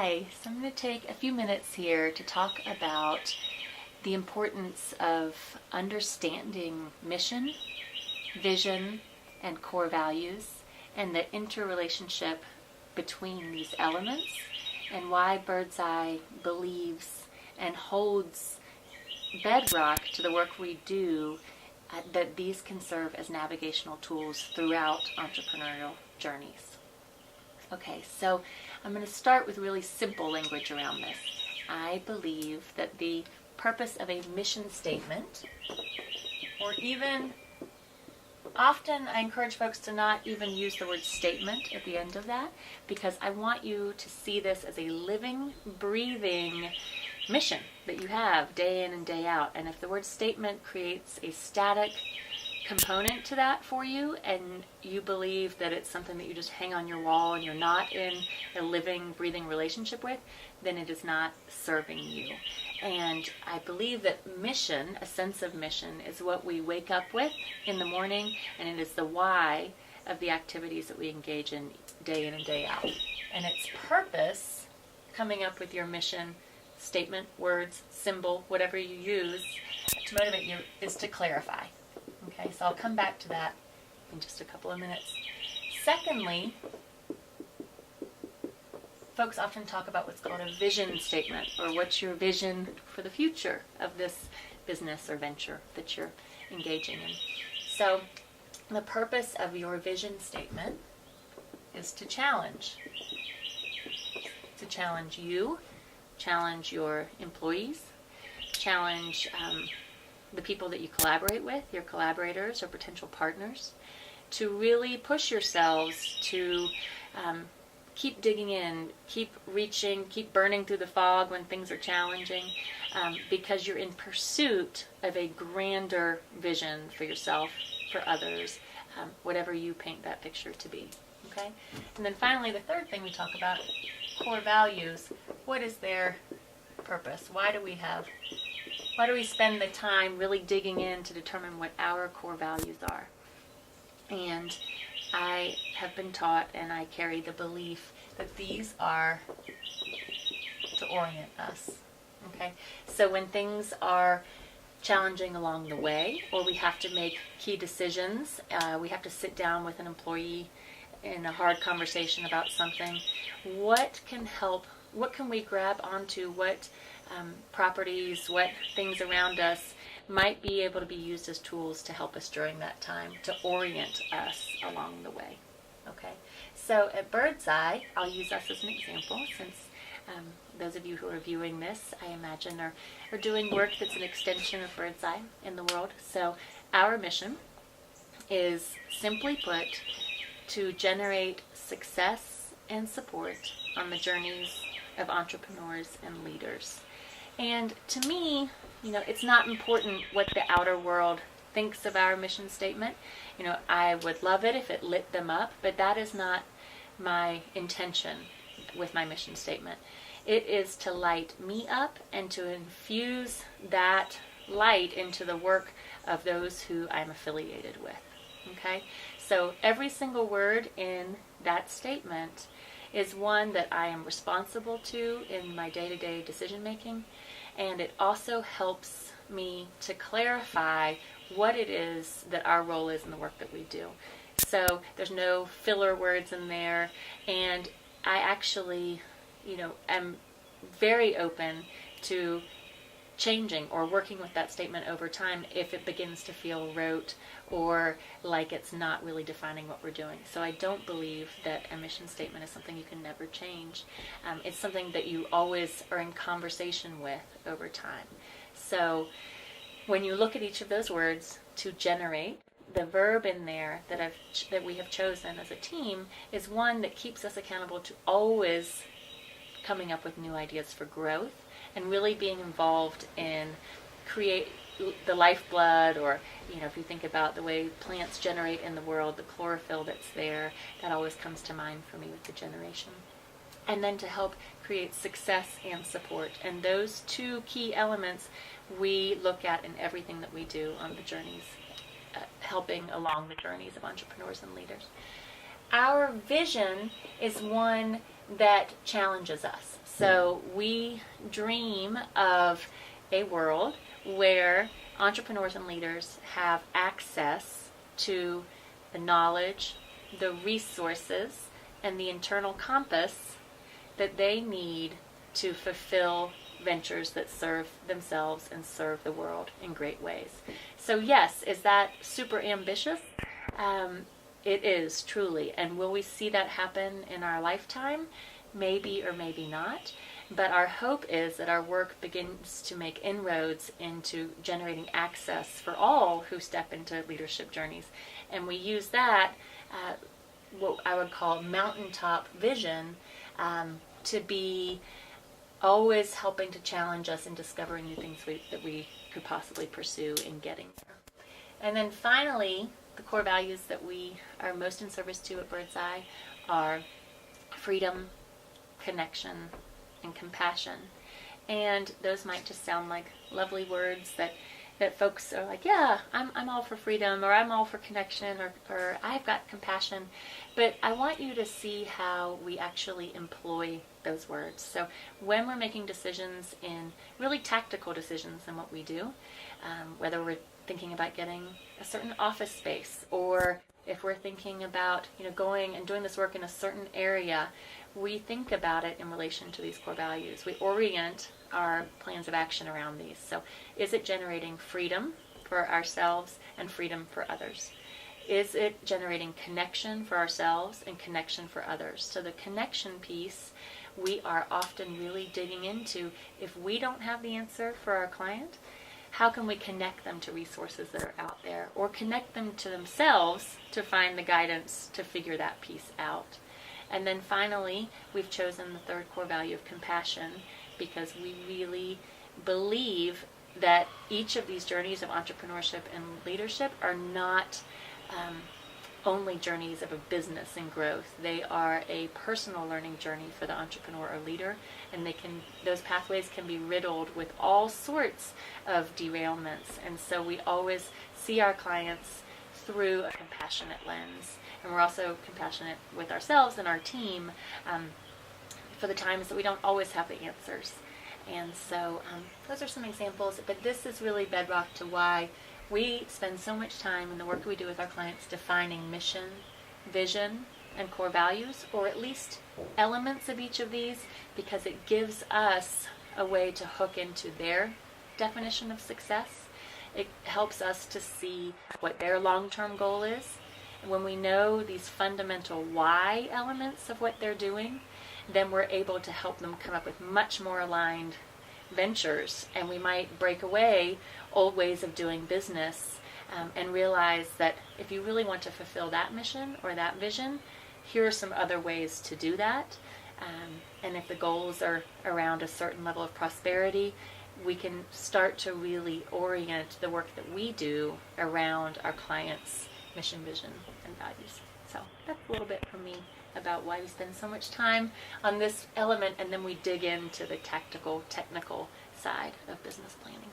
Hi, so I'm going to take a few minutes here to talk about the importance of understanding mission, vision, and core values, and the interrelationship between these elements, and why Birdseye believes and holds bedrock to the work we do, that these can serve as navigational tools throughout entrepreneurial journeys. Okay, so I'm going to start with really simple language around this. I believe that the purpose of a mission statement, or even often I encourage folks to not even use the word statement at the end of that, because I want you to see this as a living, breathing mission that you have day in and day out. And if the word statement creates a static component to that for you, and you believe that it's something that you just hang on your wall and you're not in a living, breathing relationship with, then it is not serving you. And I believe that mission, a sense of mission, is what we wake up with in the morning, and it is the why of the activities that we engage in and day out. And its purpose, coming up with your mission statement, words, symbol, whatever you use to motivate you, is to clarify. Okay, so I'll come back to that in just a couple of minutes. Secondly, folks often talk about what's called a vision statement, or what's your vision for the future of this business or venture that you're engaging in. So the purpose of your vision statement is to challenge. To challenge you, challenge your employees, challenge the people that you collaborate with, your collaborators or potential partners, to really push yourselves to keep digging in, keep reaching, keep burning through the fog when things are challenging, because you're in pursuit of a grander vision for yourself, for others, whatever you paint that picture to be. Okay? And then finally, the third thing we talk about, core values. What is their purpose? Why do we spend the time really digging in to determine what our core values are? And I have been taught, and I carry the belief, that these are to orient us. Okay? So when things are challenging along the way, or we have to make key decisions, we have to sit down with an employee in a hard conversation about something, what can we grab onto, what properties, what things around us might be able to be used as tools to help us during that time, to orient us along the way. Okay, so at Birdseye, I'll use us as an example, since those of you who are viewing this, I imagine, are doing work that's an extension of Birdseye in the world. So our mission is, simply put, to generate success and support on the journeys of entrepreneurs and leaders. And to me, it's not important what the outer world thinks of our mission statement. I would love it if it lit them up, but that is not my intention with my mission statement. It is to light me up and to infuse that light into the work of those who I'm affiliated with. Okay? So every single word in that statement is one that I am responsible to in my day-to-day decision making, and it also helps me to clarify what it is that our role is in the work that we do. So there's no filler words in there, and I actually, am very open to changing or working with that statement over time if it begins to feel rote or like it's not really defining what we're doing. So I don't believe that a mission statement is something you can never change. It's something that you always are in conversation with over time. So when you look at each of those words, to generate, the verb in there that we have chosen as a team is one that keeps us accountable to always coming up with new ideas for growth, and really being involved in create the lifeblood, or if you think about the way plants generate in the world, the chlorophyll that's there, that always comes to mind for me with the generation. And then to help create success and support. And those two key elements we look at in everything that we do on the journeys, helping along the journeys of entrepreneurs and leaders. Our vision is one that challenges us. So we dream of a world where entrepreneurs and leaders have access to the knowledge, the resources, and the internal compass that they need to fulfill ventures that serve themselves and serve the world in great ways. So yes, is that super ambitious? It is, truly. And will we see that happen in our lifetime? Maybe or maybe not. But our hope is that our work begins to make inroads into generating access for all who step into leadership journeys. And we use that, what I would call mountaintop vision, to be always helping to challenge us in discovering new things that we could possibly pursue in getting there. And then finally, the core values that we are most in service to at Birdseye are freedom, connection, and compassion. And those might just sound like lovely words that folks are like, yeah, I'm all for freedom, or I'm all for connection, or I've got compassion. But I want you to see how we actually employ those words. So when we're making decisions, in really tactical decisions in what we do, whether we're thinking about getting a certain office space, or if we're thinking about going and doing this work in a certain area, we think about it in relation to these core values. We orient our plans of action around these. So is it generating freedom for ourselves and freedom for others? Is it generating connection for ourselves and connection for others? So the connection piece, we are often really digging into, if we don't have the answer for our client, how can we connect them to resources that are out there, or connect them to themselves to find the guidance to figure that piece out? And then finally, we've chosen the third core value of compassion, because we really believe that each of these journeys of entrepreneurship and leadership are not only journeys of a business and growth. They are a personal learning journey for the entrepreneur or leader, and those pathways can be riddled with all sorts of derailments. And so we always see our clients through a compassionate lens. And we're also compassionate with ourselves and our team for the times that we don't always have the answers. And so those are some examples, but this is really bedrock to why we spend so much time in the work we do with our clients defining mission, vision, and core values, or at least elements of each of these, because it gives us a way to hook into their definition of success. It helps us to see what their long-term goal is. And when we know these fundamental why elements of what they're doing, then we're able to help them come up with much more aligned ventures. And we might break away old ways of doing business and realize that if you really want to fulfill that mission or that vision, here are some other ways to do that. And if the goals are around a certain level of prosperity, we can start to really orient the work that we do around our clients' mission, vision, and values. So that's a little bit from me about why we spend so much time on this element, and then we dig into the tactical, technical side of business planning.